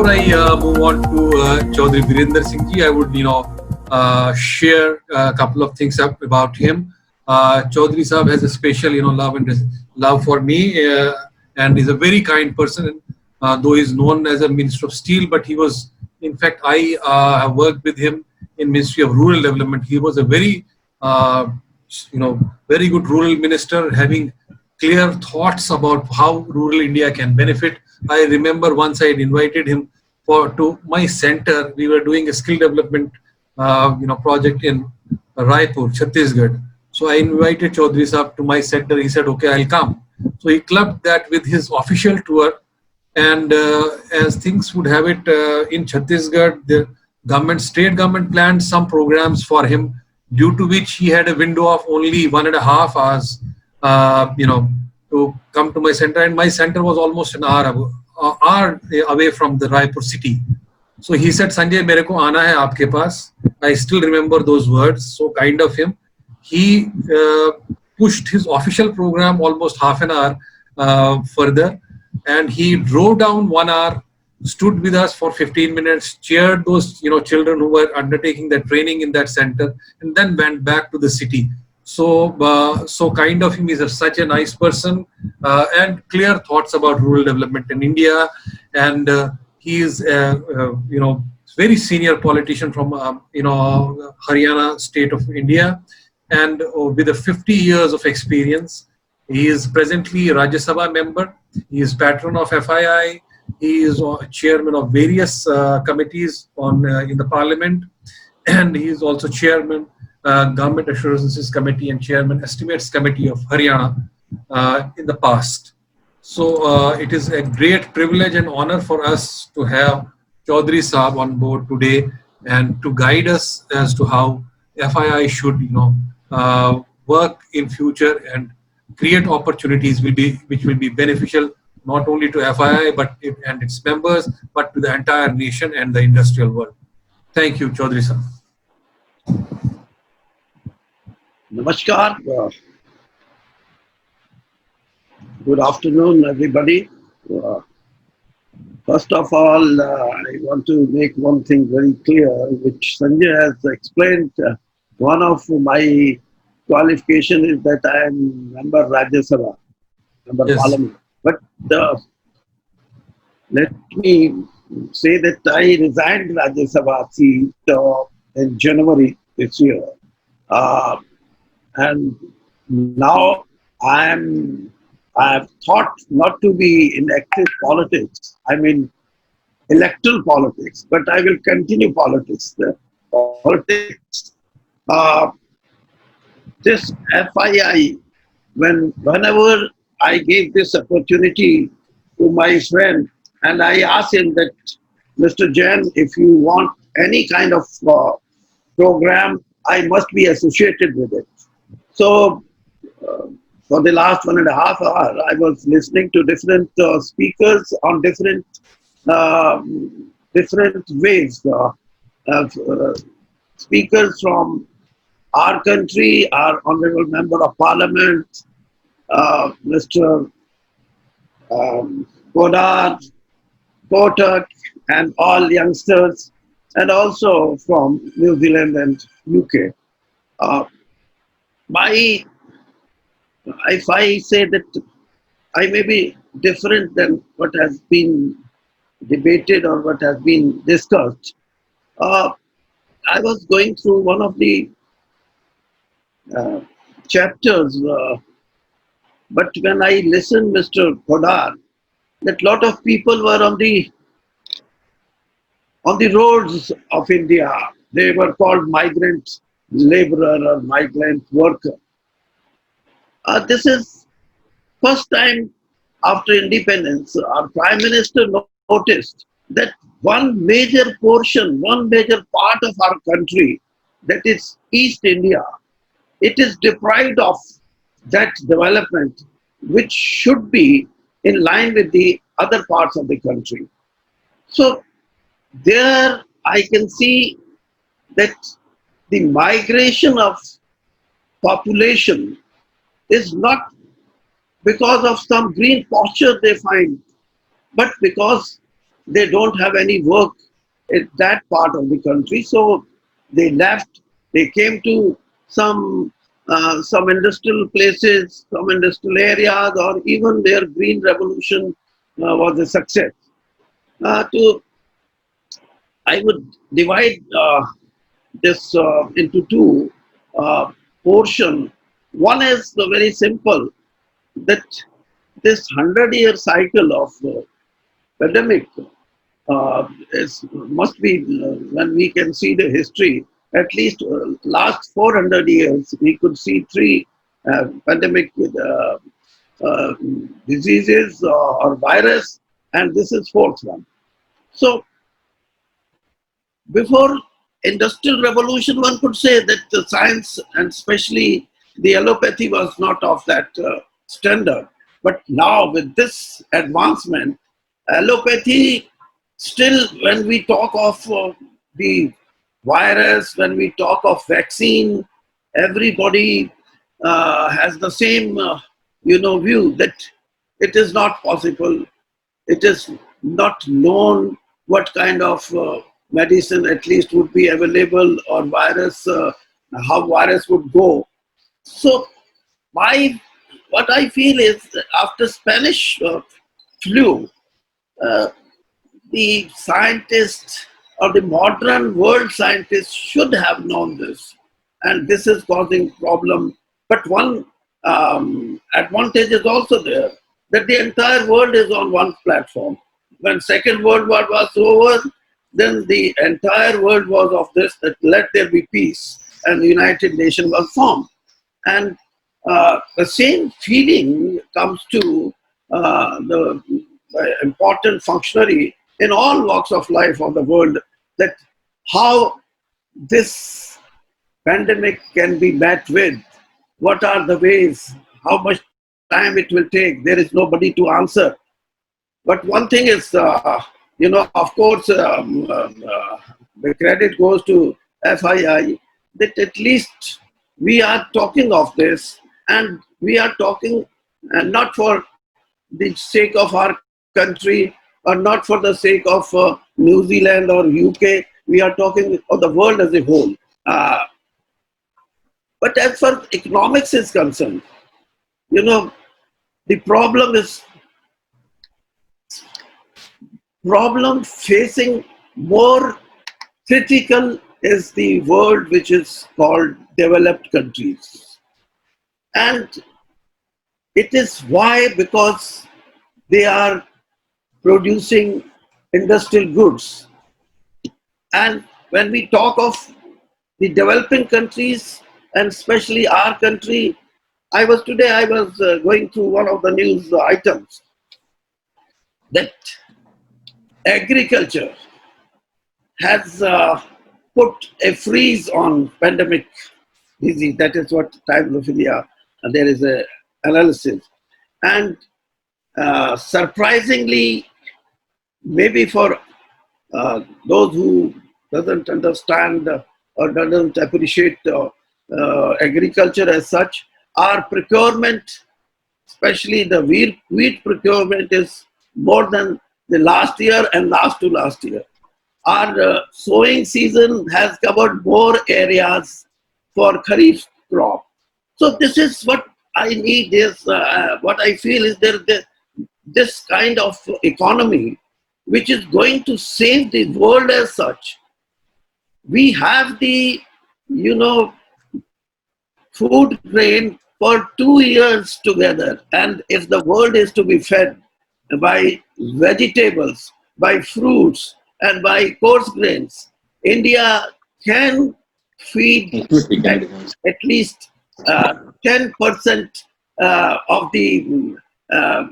before I move on to Chaudhry Virender Singh ji, I would share a couple of things up about him. Chaudhry Sahab has a special love for me, and is a very kind person. Though he's known as a Minister of Steel, but he was, in fact, I have worked with him in Ministry of Rural Development. He was a uh, very good rural minister, having clear thoughts about how rural India can benefit. I remember once I had invited him to my center. We were doing a skill development project in Raipur, Chhattisgarh. So I invited Chaudhry Sahab to my center. He said, "Okay, I'll come." So he clubbed that with his official tour, and as things would have it, in Chhattisgarh, the state government planned some programs for him, due to which he had a window of only 1.5 hours, to come to my center. And my center was almost an hour away from the Raipur city. So he said, "Sanjay, mere ko aana hai aapke paas." I still remember those words. So kind of him. He pushed his official program almost half an hour further, and he drove down 1 hour, stood with us for 15 minutes, cheered those children who were undertaking their training in that center, and then went back to the city. So kind of him. Is such a nice person, and clear thoughts about rural development in India, and he is very senior politician from Haryana state of India, and with a 50 years of experience. He is presently a Rajya Sabha member. He is patron of FII. He is chairman of various committees in the parliament, and he is also chairman Government Assurances Committee and chairman Estimates Committee of Haryana in the past. So it is a great privilege and honor for us to have Chaudhry Sahab on board today, and to guide us as to how FII should work in future and create opportunities which will be beneficial not only to FII and its members, but to the entire nation and the industrial world. Thank you, Chaudhry Sahab. Namaskar. Good afternoon, everybody. First of all, I want to make one thing very clear, which Sanjay has explained. One of my qualification is that I am member Rajya Sabha, member Yes. Parliament. But let me say that I resigned Rajya Sabha seat in January this year. And now I have thought not to be in active politics. I mean, electoral politics, but I will continue politics. The politics, this FII, whenever I gave this opportunity to my friend, and I asked him that, Mr. Jain, if you want any kind of program, I must be associated with it. So, for the last 1.5 hours, I was listening to different speakers on different ways. Speakers from our country, our honorable member of parliament, Mr. Godard, Kotak, and all youngsters, and also from New Zealand and UK. If I say that I may be different than what has been debated or what has been discussed, I was going through one of the chapters, but when I listened, Mr. Godard, that lot of people were on the roads of India. They were called migrant laborer or migrant worker. This is first time after independence, our Prime Minister noticed that one major portion, one major part of our country, that is East India, it is deprived of that development which should be in line with the other parts of the country. So there I can see that the migration of population is not because of some green posture they find, but because they don't have any work in that part of the country. So they left. They came to some industrial places, some industrial areas, or even their green revolution was a success. To I would divide this into two uh, portion. One is the very simple that this 100-year cycle of pandemic must be when we can see the history. At least last 400 years, we could see three pandemic with uh, diseases or virus, and this is fourth one. So before industrial revolution, one could say that the science and especially the allopathy was not of that standard. But now with this advancement, allopathy still, when we talk of the virus, when we talk of vaccine, everybody has the same view that it is not possible, it is not known what kind of medicine at least would be available, or virus, how virus would go. So my what I feel is that after Spanish flu, uh, the scientists or the modern world scientists should have known this, and this is causing problem. But one advantage is also there, that the entire world is on one platform. When Second World War was over, then the entire world was of this, that let there be peace, and the United Nations was formed. And the same feeling comes to the important functionary in all walks of life of the world, that how this pandemic can be met with, what are the ways, how much time it will take. There is nobody to answer. But one thing is, of course, the credit goes to FII, that at least we are talking of this, and we are talking not for the sake of our country, or not for the sake of New Zealand or UK. We are talking of the world as a whole. Uh, but as far as economics is concerned, you know, the problem facing more critical is the world which is called developed countries. And it is why, because they are producing industrial goods. And when we talk of the developing countries, and especially our country, today I was going through one of the news items that agriculture has put a freeze on pandemic disease. That is what Times of India, there is a analysis. And surprisingly, maybe for those who doesn't understand or doesn't appreciate agriculture as such, our procurement, especially the wheat procurement, is more than the last year and last to last year. Our sowing season has covered more areas for Kharif crop. So this is what I need, is what I feel is this kind of economy which is going to save the world as such. We have the, food grain for 2 years together. And if the world is to be fed by vegetables, by fruits, and by coarse grains, India can feed at least 10% of the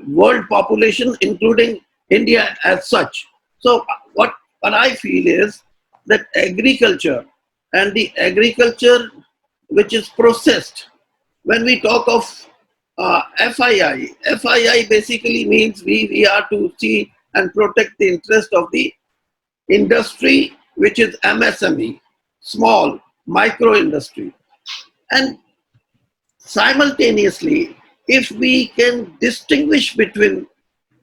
world population, including India as such. So what I feel is that agriculture, and the agriculture which is processed, when we talk of FII basically means we are to see and protect the interest of the industry, which is MSME, small micro industry. And simultaneously, if we can distinguish between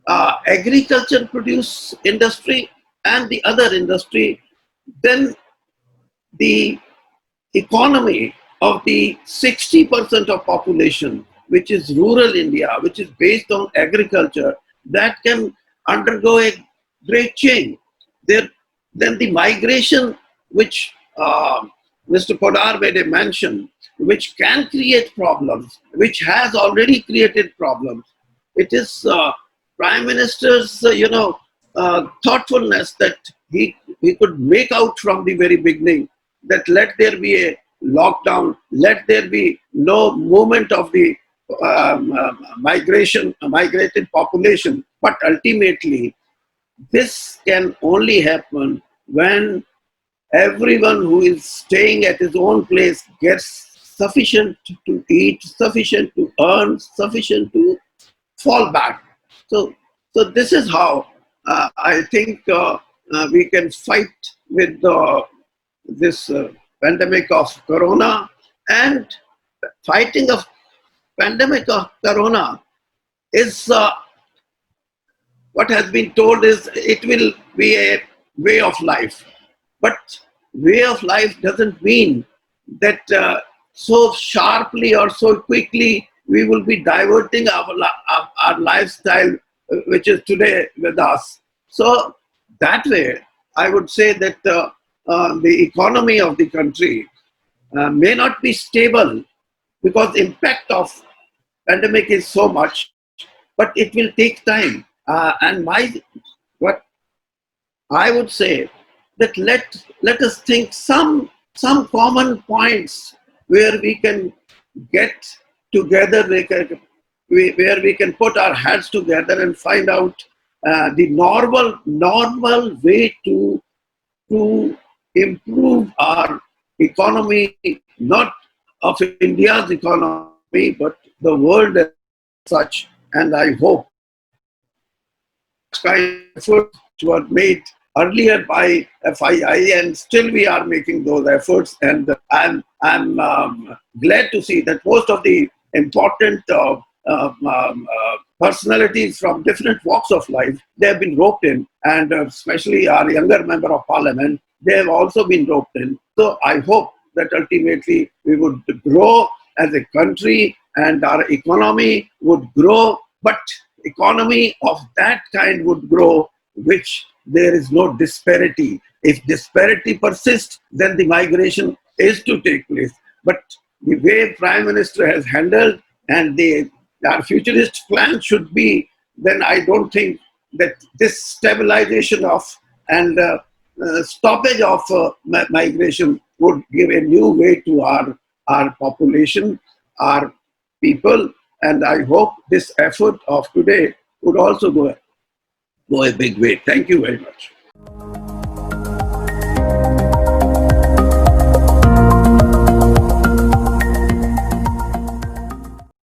agriculture produce industry and the other industry, then the economy of the 60% of population, which is rural India, which is based on agriculture, that can undergo a great change. There, then the migration, which Mr. Podar made a mention, which can create problems, which has already created problems. It is Prime Minister's, thoughtfulness that he could make out from the very beginning that let there be a lockdown, let there be no movement of the migrated population. But ultimately, this can only happen when everyone who is staying at his own place gets sufficient to eat, sufficient to earn, sufficient to fall back. So, so this is how I think we can fight with this pandemic of corona. And fighting a pandemic of corona is what has been told is it will be a way of life. But way of life doesn't mean that so sharply or so quickly we will be diverting our lifestyle, which is today with us. So that way, I would say that the economy of the country may not be stable because impact of pandemic is so much, but it will take time. And what I would say that let us think some common points where we can get together, where we can put our heads together and find out the normal way to improve our economy, not of India's economy, but the world as such. And I hope kind of efforts were made earlier by FII, and still we are making those efforts. And I'm glad to see that most of the important personalities from different walks of life, they have been roped in, and especially our younger member of parliament, they have also been roped in. So I hope that ultimately we would grow as a country and our economy would grow, but economy of that kind would grow which there is no disparity. If disparity persists, then the migration is to take place. But the way Prime Minister has handled and our futurist plan should be, then I don't think that this stabilization of and stoppage of migration would give a new way to our population, our people. And I hope this effort of today would also go a big way. Thank you very much.